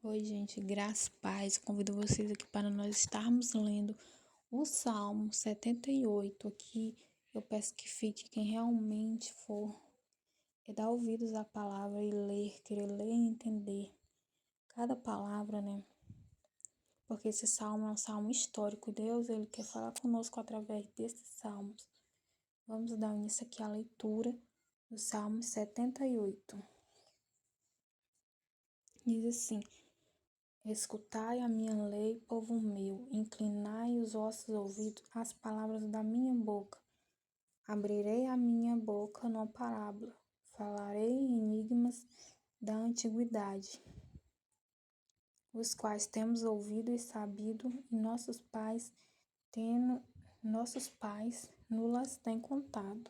Oi, gente, graças, paz. Convido vocês aqui para nós estarmos lendo o Salmo 78 aqui. Eu peço que fique quem realmente for dar ouvidos à palavra e querer ler e entender cada palavra, né? Porque esse salmo é um salmo histórico. Deus, ele quer falar conosco através desses salmos. Vamos dar início aqui à leitura do Salmo 78. Diz assim: Escutai a minha lei, povo meu, inclinai os vossos ouvidos às palavras da minha boca. Abrirei a minha boca numa parábola, falarei enigmas da antiguidade, os quais temos ouvido e sabido, e nossos pais nos têm contado.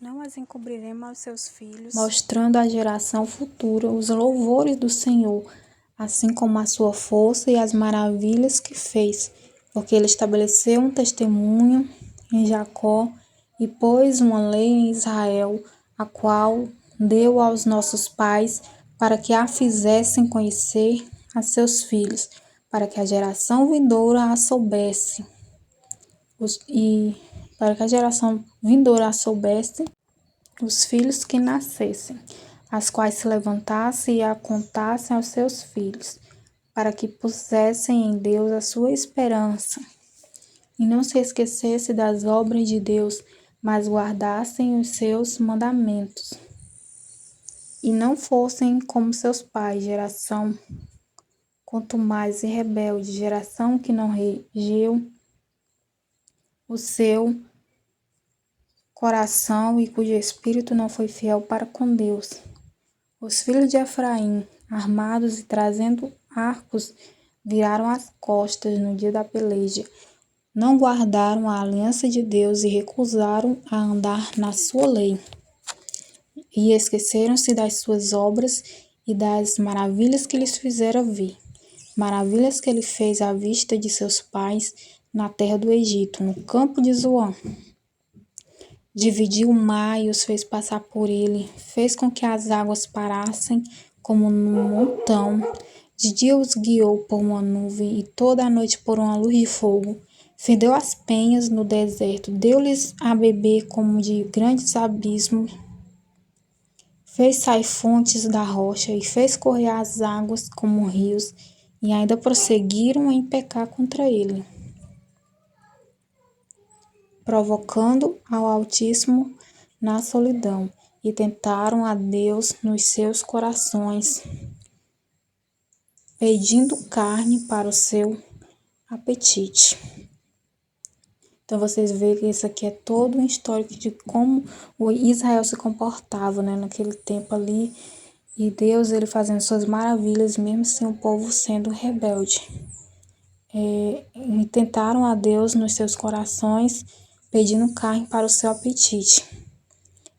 Não as encobriremos aos seus filhos, mostrando à geração futura os louvores do Senhor, assim como a sua força e as maravilhas que fez, porque ele estabeleceu um testemunho em Jacó e pôs uma lei em Israel, a qual deu aos nossos pais para que a fizessem conhecer a seus filhos, para que a geração vindoura a soubesse. Para que a geração vindoura a soubesse os filhos que nascessem, as quais se levantassem e a contassem aos seus filhos, para que pusessem em Deus a sua esperança, e não se esquecesse das obras de Deus, mas guardassem os seus mandamentos, e não fossem como seus pais, geração quanto mais rebelde, geração que não regeu o seu coração e cujo espírito não foi fiel para com Deus. Os filhos de Efraim, armados e trazendo arcos, viraram as costas no dia da peleja. Não guardaram a aliança de Deus e recusaram a andar na sua lei. E esqueceram-se das suas obras e das maravilhas que lhes fizera ver. Maravilhas que ele fez à vista de seus pais na terra do Egito, no campo de Zoan. Dividiu o mar e os fez passar por ele, fez com que as águas parassem como num montão. De dia os guiou por uma nuvem e toda a noite por uma luz de fogo. Fendeu as penhas no deserto, deu-lhes a beber como de grandes abismos. Fez sair fontes da rocha e fez correr as águas como rios, e ainda prosseguiram em pecar contra ele, provocando ao Altíssimo na solidão, e tentaram a Deus nos seus corações, pedindo carne para o seu apetite. Então vocês veem que isso aqui é todo um histórico de como o Israel se comportava, né, naquele tempo ali, e Deus ele fazendo suas maravilhas mesmo sem o povo sendo rebelde. E tentaram a Deus nos seus corações, pedindo carne para o seu apetite.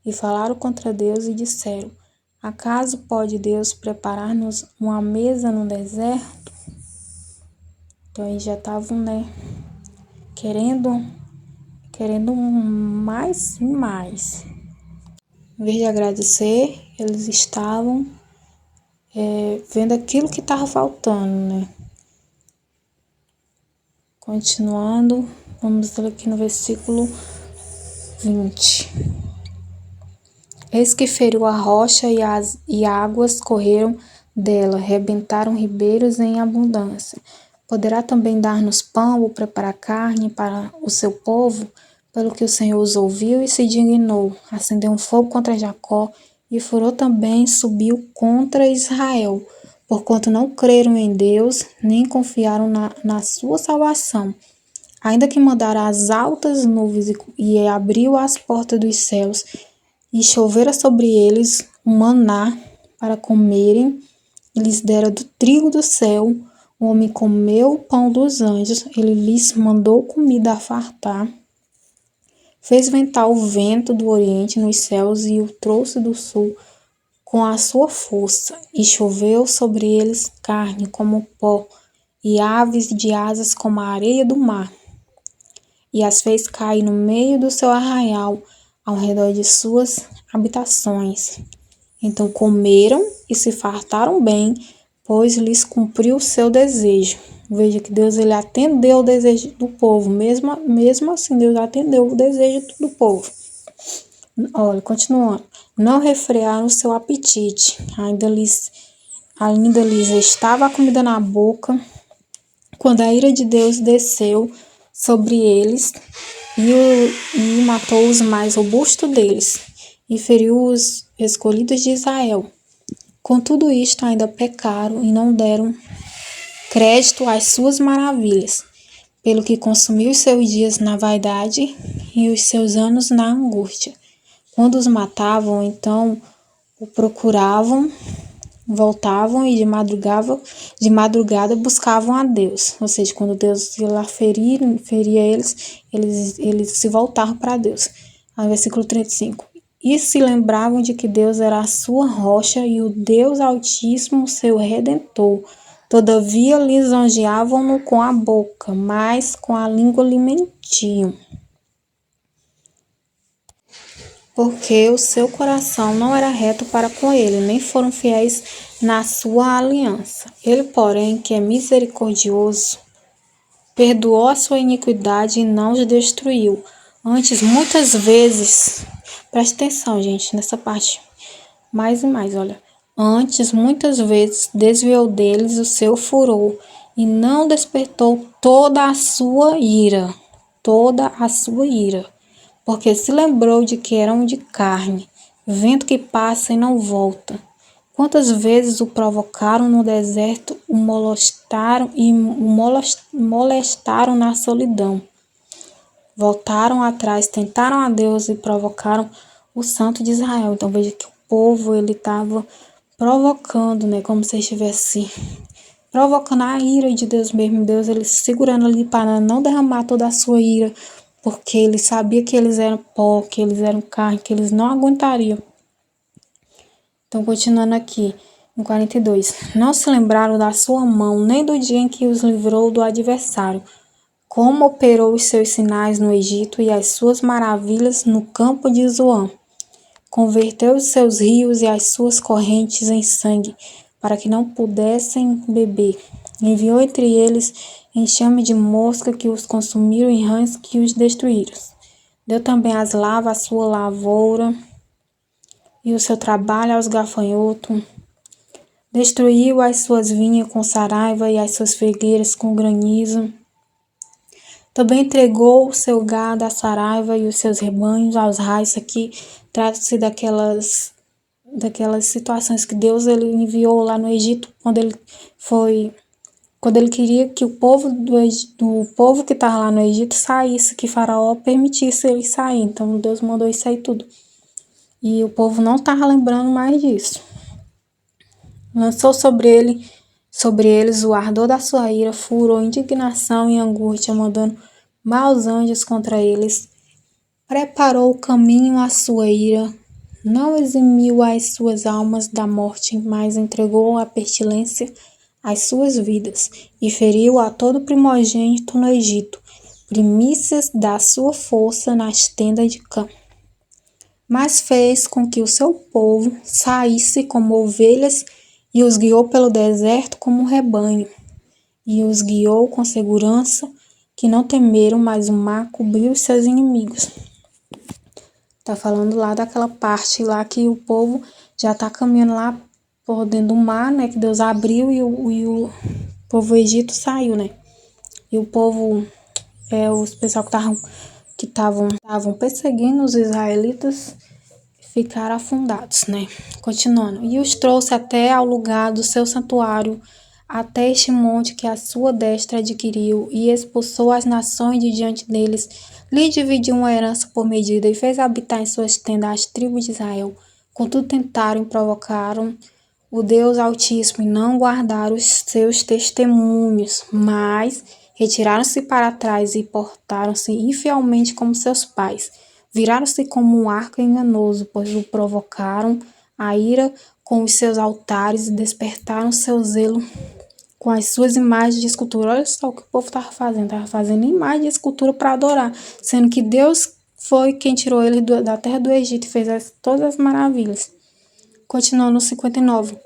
E falaram contra Deus e disseram: acaso pode Deus preparar-nos uma mesa no deserto? Então eles já estavam, né, querendo mais e mais. Em vez de agradecer, eles estavam vendo aquilo que estava faltando, né? Continuando, vamos ler aqui no versículo 20. Eis que feriu a rocha e águas correram dela, rebentaram ribeiros em abundância. Poderá também dar-nos pão ou preparar carne para o seu povo? Pelo que o Senhor os ouviu e se dignou, acendeu um fogo contra Jacó e furor também subiu contra Israel, porquanto não creram em Deus, nem confiaram na sua salvação. Ainda que mandara as altas nuvens e abriu as portas dos céus, e chovera sobre eles um maná para comerem, e lhes dera do trigo do céu. O homem comeu o pão dos anjos, ele lhes mandou comida a fartar. Fez ventar o vento do oriente nos céus e o trouxe do sul com a sua força, e choveu sobre eles carne como pó, e aves de asas como a areia do mar. E as fez cair no meio do seu arraial, ao redor de suas habitações. Então comeram e se fartaram bem, pois lhes cumpriu o seu desejo. Veja que Deus ele atendeu o desejo do povo, mesmo assim Deus atendeu o desejo do povo. Olha, continuando. Não refrearam o seu apetite, ainda lhes estava a comida na boca, quando a ira de Deus desceu sobre eles e matou os mais robustos deles, e feriu os escolhidos de Israel. Com tudo isto ainda pecaram e não deram crédito às suas maravilhas, pelo que consumiu os seus dias na vaidade e os seus anos na angústia. Quando os matavam, então o procuravam, voltavam e de madrugada buscavam a Deus. Ou seja, quando Deus ia lá feria eles se voltavam para Deus. Aí, versículo 35. E se lembravam de que Deus era a sua rocha e o Deus Altíssimo, seu Redentor. Todavia lisonjeavam-no com a boca, mas com a língua lhe mentiam. Porque o seu coração não era reto para com ele, nem foram fiéis na sua aliança. Ele, porém, que é misericordioso, perdoou a sua iniquidade e não os destruiu. Antes, muitas vezes, preste atenção, gente, nessa parte, mais e mais, olha. Antes, muitas vezes, desviou deles o seu furor e não despertou toda a sua ira. Porque se lembrou de que eram de carne, vento que passa e não volta. Quantas vezes o provocaram no deserto, o molestaram na solidão. Voltaram atrás, tentaram a Deus e provocaram o Santo de Israel. Então veja que o povo ele estava provocando, né, como se estivesse provocando a ira de Deus mesmo. Deus ele segurando ali para não derramar toda a sua ira, porque ele sabia que eles eram pó, que eles eram carne, que eles não aguentariam. Então, continuando aqui, no 42. Não se lembraram da sua mão, nem do dia em que os livrou do adversário, como operou os seus sinais no Egito e as suas maravilhas no campo de Zoan. Converteu os seus rios e as suas correntes em sangue, para que não pudessem beber. Enviou entre eles enxame de mosca que os consumiram e rãs que os destruíram. Deu também às lavas a sua lavoura e o seu trabalho aos gafanhotos. Destruiu as suas vinhas com saraiva e as suas figueiras com granizo. Também entregou o seu gado à saraiva e os seus rebanhos aos raios. Aqui trata-se daquelas situações que Deus ele enviou lá no Egito, quando ele queria que o povo do povo que estava lá no Egito saísse, que Faraó permitisse eles sair. Então Deus mandou isso aí tudo. E o povo não estava lembrando mais disso. Lançou sobre eles o ardor da sua ira, furor, indignação e angústia, mandando maus anjos contra eles. Preparou o caminho à sua ira, não eximiu as suas almas da morte, mas entregou a pestilência às suas vidas, e feriu a todo primogênito no Egito, primícias da sua força nas tendas de campo. Mas fez com que o seu povo saísse como ovelhas e os guiou pelo deserto como um rebanho. E os guiou com segurança, que não temeram, mas o mar cobriu os seus inimigos. Tá falando lá daquela parte lá que o povo já tá caminhando lá por dentro do mar, né? Que Deus abriu e o povo egito saiu, né? E o povo, os pessoal que estavam perseguindo os israelitas, ficaram afundados, né? Continuando. E os trouxe até ao lugar do seu santuário, até este monte que a sua destra adquiriu, e expulsou as nações de diante deles, lhe dividiu uma herança por medida, e fez habitar em suas tendas as tribos de Israel. Contudo tentaram e provocaram o Deus Altíssimo, e não guardaram os seus testemunhos, mas retiraram-se para trás e portaram-se infielmente como seus pais. Viraram-se como um arco enganoso, pois o provocaram a ira com os seus altares e despertaram seu zelo com as suas imagens de escultura. Olha só o que o povo estava fazendo imagem de escultura para adorar, sendo que Deus foi quem tirou eles da terra do Egito e fez todas as maravilhas. Continuando no 59.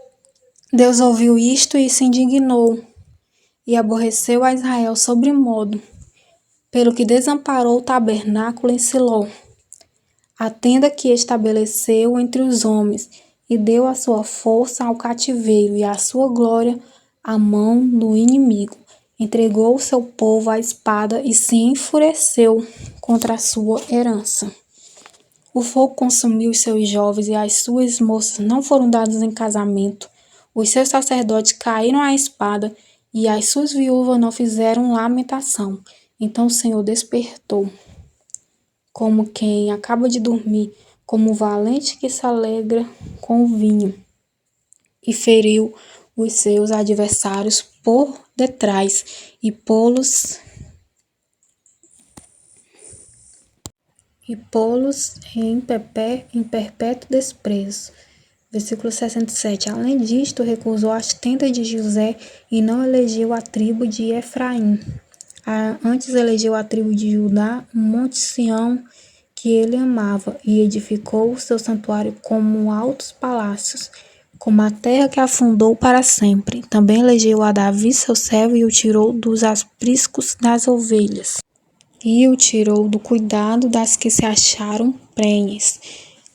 Deus ouviu isto e se indignou, e aborreceu a Israel sobremodo, pelo que desamparou o tabernáculo em Siló, a tenda que estabeleceu entre os homens, e deu a sua força ao cativeiro e a sua glória à mão do inimigo. Entregou o seu povo à espada e se enfureceu contra a sua herança. O fogo consumiu os seus jovens e as suas moças não foram dadas em casamento. Os seus sacerdotes caíram à espada e as suas viúvas não fizeram lamentação. Então o Senhor despertou, como quem acaba de dormir, como o valente que se alegra com o vinho, e feriu os seus adversários por detrás e pô-los em perpétuo desprezo. Versículo 67. Além disto, recusou as tendas de José e não elegeu a tribo de Efraim. Antes elegeu a tribo de Judá, um monte Sião que ele amava, e edificou o seu santuário como altos palácios, como a terra que afundou para sempre. Também elegeu a Davi, seu servo, e o tirou dos apriscos das ovelhas, e o tirou do cuidado das que se acharam prenhes,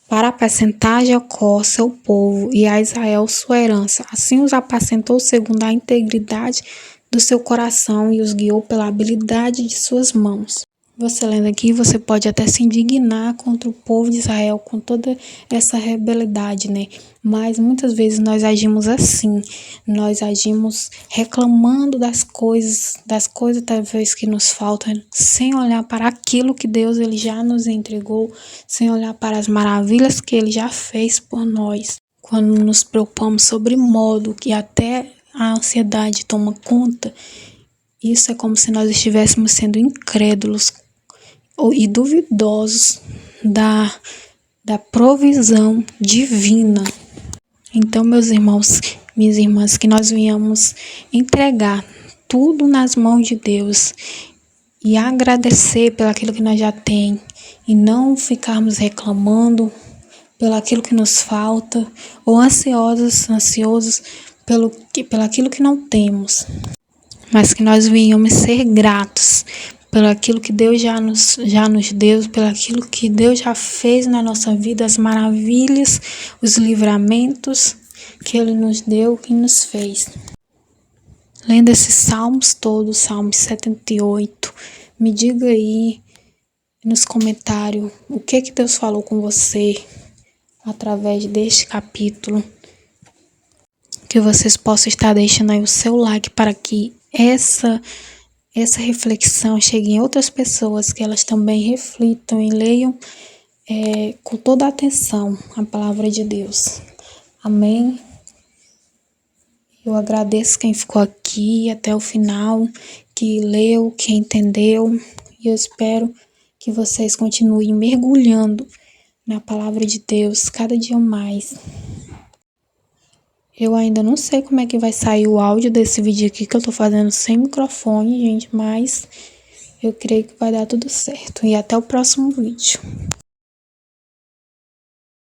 para apacentar Jacó, seu povo, e a Israel, sua herança. Assim os apacentou segundo a integridade do seu coração e os guiou pela habilidade de suas mãos. Você lendo aqui, você pode até se indignar contra o povo de Israel com toda essa rebelidade, né? Mas muitas vezes nós agimos assim, nós agimos reclamando das coisas talvez que nos faltam, sem olhar para aquilo que Deus ele já nos entregou, sem olhar para as maravilhas que ele já fez por nós. Quando nos preocupamos sobre modo que até a ansiedade toma conta, isso é como se nós estivéssemos sendo incrédulos e duvidosos da provisão divina. Então, meus irmãos, minhas irmãs, que nós venhamos entregar tudo nas mãos de Deus e agradecer pelo aquilo que nós já temos e não ficarmos reclamando pelo aquilo que nos falta ou ansiosos pelo aquilo que não temos, mas que nós venhamos ser gratos pelo aquilo que Deus já nos deu, pelo aquilo que Deus já fez na nossa vida, as maravilhas, os livramentos que Ele nos deu e nos fez. Lendo esses salmos todos, Salmos 78, me diga aí nos comentários o que Deus falou com você através deste capítulo. Que vocês possam estar deixando aí o seu like para que essa reflexão chegue em outras pessoas, que elas também reflitam e leiam com toda a atenção a palavra de Deus. Amém? Eu agradeço quem ficou aqui até o final, que leu, que entendeu, e eu espero que vocês continuem mergulhando na palavra de Deus cada dia mais. Eu ainda não sei como é que vai sair o áudio desse vídeo aqui, que eu tô fazendo sem microfone, gente, mas eu creio que vai dar tudo certo. E até o próximo vídeo.